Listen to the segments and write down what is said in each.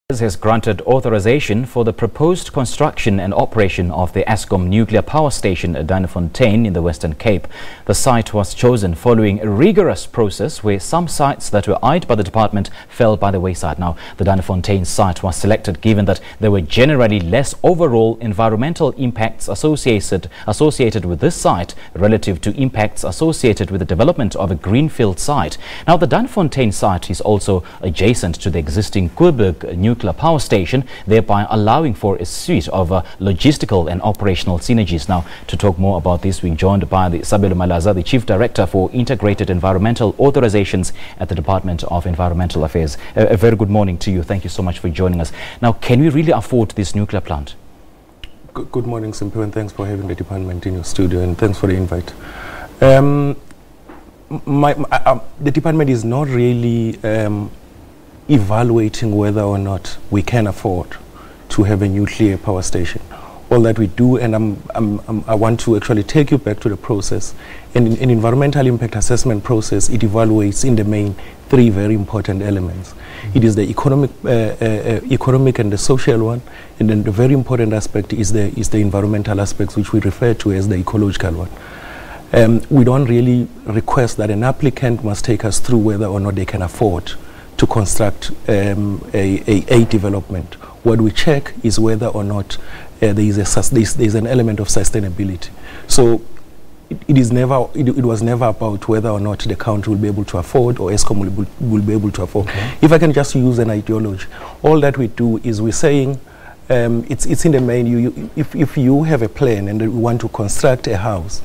Has granted authorization for the proposed construction and operation of the Eskom Nuclear Power Station at Duynefontein in the Western Cape. The site was chosen following a rigorous process where some sites that were eyed by the department fell by the wayside. Now, the Duynefontein site was selected given that there were generally less overall environmental impacts associated with this site relative to impacts associated with the development of a greenfield site. Now, the Duynefontein site is also adjacent to the existing Koeberg Nuclear Power Station, thereby allowing for a suite of logistical and operational synergies. Now, to talk more about this, we're joined by the Sabelo Malaza, the Chief Director for Integrated Environmental Authorisations at the Department of Environmental Affairs. A very good morning to you. Thank you so much for joining us. Now, can we really afford this nuclear plant? Good morning, Simpu, and thanks for having the department in your studio, and thanks for the invite. The department is not really evaluating whether or not we can afford to have a nuclear power station. All that we do, and I want to actually take you back to the process. In an environmental impact assessment process, it evaluates in the main three very important elements. It is the economic and the social one, and then the very important aspect is the environmental aspects, which we refer to as the ecological one. We don't really request that an applicant must take us through whether or not they can afford to construct a development. What we check is whether or not there's an element of sustainability. So it was never about whether or not the country will be able to afford or Eskom will be able to afford. Okay. If I can just use an ideology, all that we do is we're saying it's in the main, if you have a plan and you want to construct a house,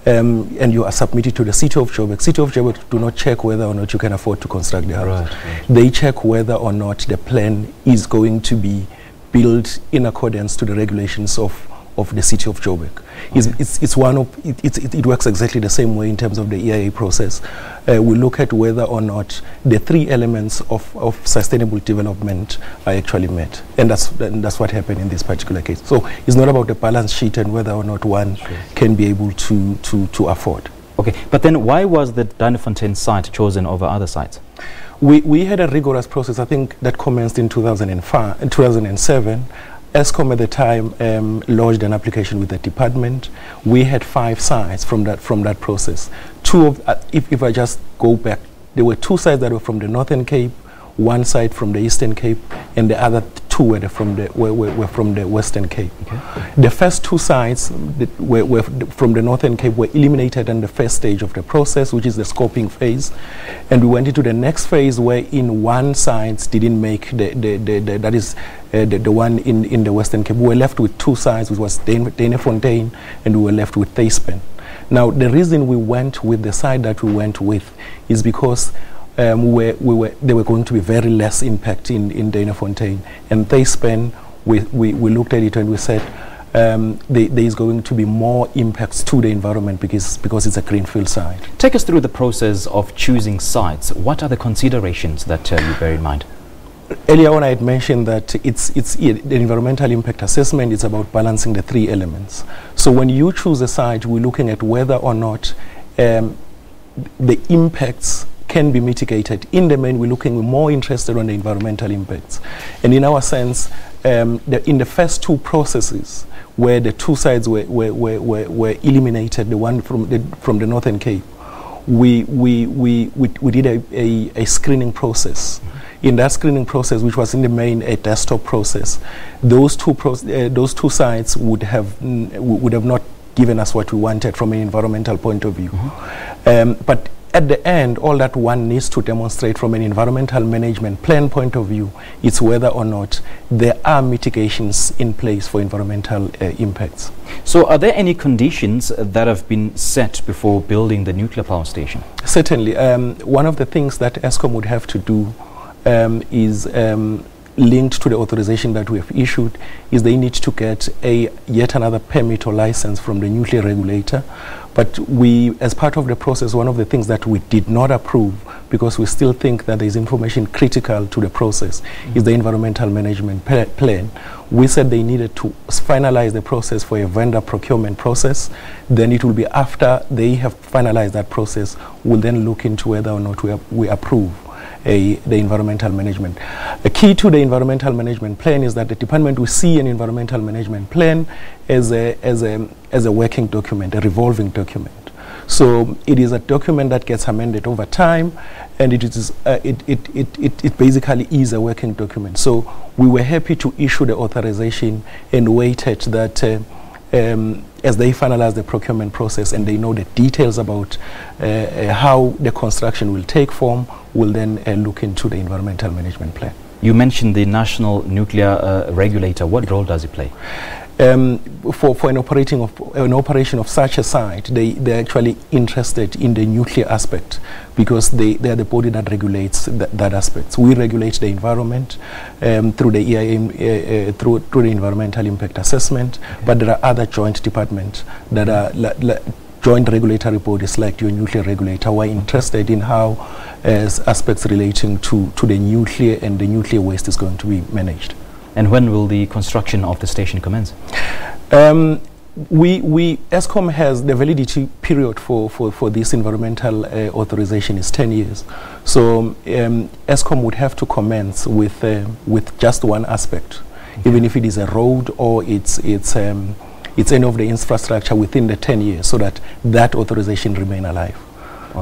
and you are submitted to the City of Joburg. City of Joburg do not check whether or not you can afford to construct the house. Right. They check whether or not the plan is going to be built in accordance to the regulations of the City of Joburg. Okay. It works exactly the same way in terms of the EIA process. We look at whether or not the three elements of sustainable development are actually met, and that's what happened in this particular case. So it's not about the balance sheet and whether or not one can be able to afford. Okay, but then why was the Duynefontein site chosen over other sites? We had a rigorous process, I think, that commenced in 2007. Eskom at the time lodged an application with the department. We had 5 sites from that process. If I just go back, there were 2 sites that were from the Northern Cape, 1 site from the Eastern Cape, and the other 2 were from the Western Cape. Okay. The first 2 sites were from the Northern Cape were eliminated in the first stage of the process, which is the scoping phase, and we went into the next phase where in 1 site didn't make the one in the Western Cape. We were left with 2 sites, which was Duynefontein, and we were left with Theispen. Now, the reason we went with the site that we went with is because there were going to be very less impact in Duynefontein, and Theispen, we looked at it and we said there is going to be more impacts to the environment because it's a greenfield site. Take us through the process of choosing sites. What are the considerations that you bear in mind? Earlier on, I had mentioned that the environmental impact assessment is about balancing the 3 elements. So when you choose a site, we're looking at whether or not the impacts can be mitigated. In the main, we're more interested on the environmental impacts. And in our sense, in the first 2 processes, where the 2 sites were eliminated, the one from the Northern Cape, we did a screening process. In that screening process, which was in the main a desktop process, those two sites would have not given us what we wanted from an environmental point of view. Mm-hmm. But at the end, all that one needs to demonstrate from an environmental management plan point of view is whether or not there are mitigations in place for environmental impacts. So are there any conditions that have been set before building the nuclear power station? Certainly. One of the things that Eskom would have to do is linked to the authorization that we have issued is they need to get yet another permit or license from the nuclear regulator. But we, as part of the process, one of the things that we did not approve, because we still think that there is information critical to the process, is the environmental management plan. We said they needed to finalize the process for a vendor procurement process. Then it will be after they have finalized that process, we'll then look into whether or not we approve the environmental management. The key to the environmental management plan is that the department will see an environmental management plan as a working document, a revolving document. So it is a document that gets amended over time, and it basically is a working document. So we were happy to issue the authorization and waited that as they finalize the procurement process and they know the details about how the construction will take form, we'll then look into the environmental management plan. You mentioned the national nuclear regulator. What role does it play? For an operation of such a site, they're actually interested in the nuclear aspect because they are the body that regulates that aspect. We regulate the environment through the EIM, through the environmental impact assessment, but there are other joint departments that are joint regulatory bodies like your nuclear regulator who are interested in how aspects relating to the nuclear and the nuclear waste is going to be managed. And when will the construction of the station commence? Eskom has the validity period for this environmental authorization is 10 years. So Eskom would have to commence with just one aspect, even if it is a road or it's any of the infrastructure within the 10 years, so that authorization remain alive.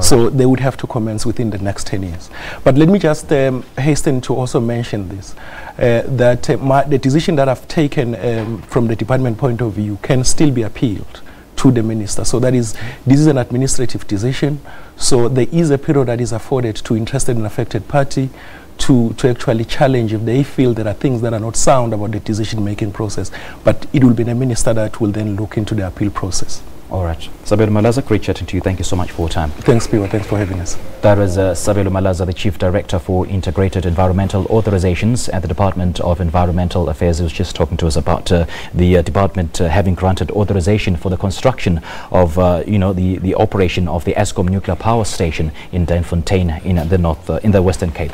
So they would have to commence within the next 10 years. But let me just hasten to also mention this, that the decision that I've taken from the department point of view can still be appealed to the minister. So this is an administrative decision. So there is a period that is afforded to interested and affected party to actually challenge if they feel there are things that are not sound about the decision-making process. But it will be the minister that will then look into the appeal process. All right. Sabelo Malaza, great chatting to you. Thank you so much for your time. Thanks, Piwa. Thanks for having us. That was Sabelo Malaza, the Chief Director for Integrated Environmental Authorisations at the Department of Environmental Affairs. He was just talking to us about the department having granted authorization for the construction of, the operation of the Eskom Nuclear Power Station in Duynefontein in the Western Cape.